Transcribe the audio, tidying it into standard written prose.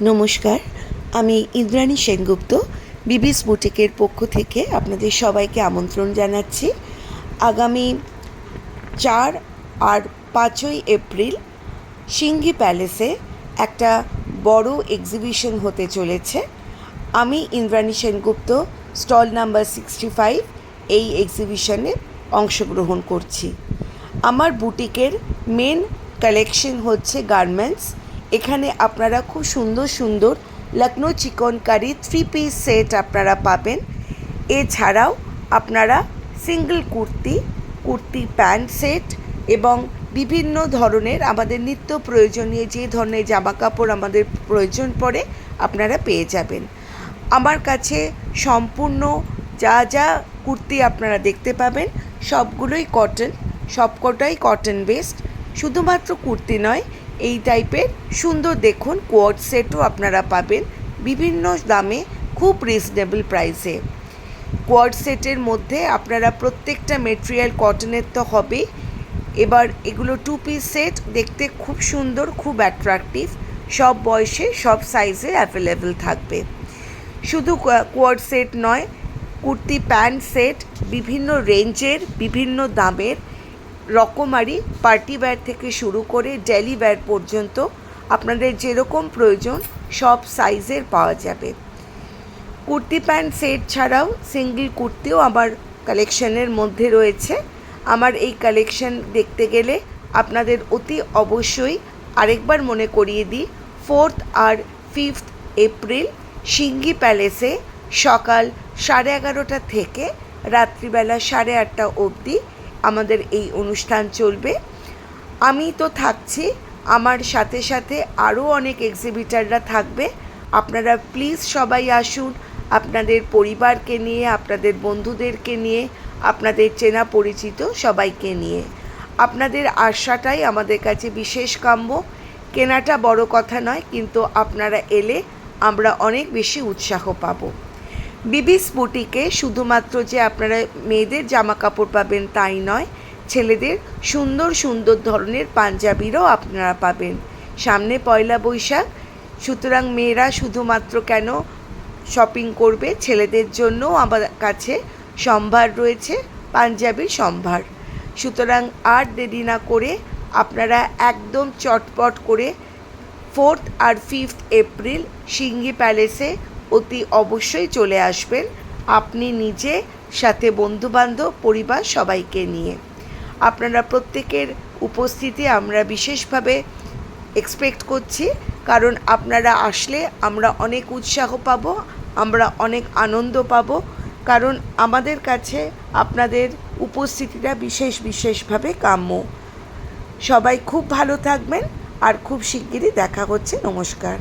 নমস্কার, আমি ইন্দ্রাণী সেনগুপ্ত বিবিস বুটিকের পক্ষ থেকে আপনাদের সবাইকে আমন্ত্রণ জানাচ্ছি। আগামী 4 আর 5ই এপ্রিল সিংহি প্যালেসে একটা বড় এক্সিবিশন হতে চলেছে। আমি ইন্দ্রাণী সেনগুপ্ত স্টল নাম্বার 65 এই এক্সিবিশনে অংশগ্রহণ করছি। আমার বুটিকের মেন কালেকশন হচ্ছে গার্মেন্টস। এখানে আপনারা খুব সুন্দর সুন্দর লখনৌ চিকনকারি 3 পিস সেট আপনারা পাবেন। এছাড়াও আপনারা সিঙ্গল কুর্তি প্যান্ট সেট এবং বিভিন্ন ধরনের আমাদের নিত্য প্রয়োজনীয় যে ধরনের জামাকাপড় আমাদের প্রয়োজন পড়ে আপনারা পেয়ে যাবেন। আমার কাছে সম্পূর্ণ যা যা কুর্তি আপনারা দেখতে পাবেন সবগুলোই কটন, সবকটাই কটন বেসড। শুধুমাত্র কুর্তি নয়, এই টাইপের সুন্দর দেখুন কোয়ার্ড সেটও আপনারা পাবেন বিভিন্ন দামে, খুব রিজনেবল প্রাইসে। কোয়ার্ড সেটের মধ্যে আপনারা প্রত্যেকটা মেটেরিয়াল কটনের তো হবেই। এবার এগুলো 2 পিস সেট, দেখতে খুব সুন্দর, খুব অ্যাট্রাকটিভ, সব বয়সে সব সাইজে অ্যাভেলেবেল থাকবে। শুধু কোয়ার্ড সেট নয়, কুর্তি প্যান্ট সেট বিভিন্ন রেঞ্জের, বিভিন্ন দামের, রকমারি পার্টি ওয়্যার থেকে শুরু করে ডেলি ওয়্যার পর্যন্ত আপনাদের যেরকম প্রয়োজন সব সাইজের পাওয়া যাবে। কুর্তি প্যান্ট সেট ছাড়াও সিঙ্গল কুর্তিও আমার কালেকশনের মধ্যে রয়েছে। আমার এই কালেকশন দেখতে গেলে আপনাদের অতি অবশ্যই আরেকবার মনে করিয়ে দিই, 4th আর 5th এপ্রিল সিংহি প্যালেসে সকাল 11:30 থেকে রাত্রিবেলা 8:30 অবধি আমাদের এই অনুষ্ঠান চলবে। আমি তো থাকছি, আমার সাথে সাথে আরও অনেক এক্সিবিটাররা থাকবে। আপনারা প্লিজ সবাই আসুন, আপনাদের পরিবারকে নিয়ে, আপনাদের বন্ধুদেরকে নিয়ে, আপনাদের চেনা পরিচিত সবাইকে নিয়ে। আপনাদের আসাটাই আমাদের কাছে বিশেষ কাম্য। কেনাটা বড় কথা নয়, কিন্তু আপনারা এলে আমরা অনেক বেশি উৎসাহ পাবো। বিবিস বুটিকে শুধুমাত্র যে আপনারা মেয়েদের জামা কাপড় পাবেন তাই নয়, ছেলেদের সুন্দর সুন্দর ধরনের পাঞ্জাবিরও আপনারা পাবেন। সামনে পয়লা বৈশাখ, সুতরাং মেয়েরা শুধুমাত্র কেন শপিং করবে, ছেলেদের জন্যও আমার কাছে সম্ভার রয়েছে, পাঞ্জাবির সম্ভার। সুতরাং আর দেরি না করে আপনারা একদম চটপট করে 4th আর 5th এপ্রিল সিংহি প্যালেসে অতি অবশ্যই চলে আসবেন, আপনি নিজে, সাথে বন্ধুবান্ধব, পরিবার সবাইকে নিয়ে। আপনারা প্রত্যেকের উপস্থিতি আমরা বিশেষভাবে এক্সপেক্ট করছি, কারণ আপনারা আসলে আমরা অনেক উৎসাহ পাব, আমরা অনেক আনন্দ পাব, কারণ আমাদের কাছে আপনাদের উপস্থিতিটা বিশেষভাবে কাম্য। সবাই খুব ভালো থাকবেন, আর খুব শিগগিরই দেখা হচ্ছে। নমস্কার।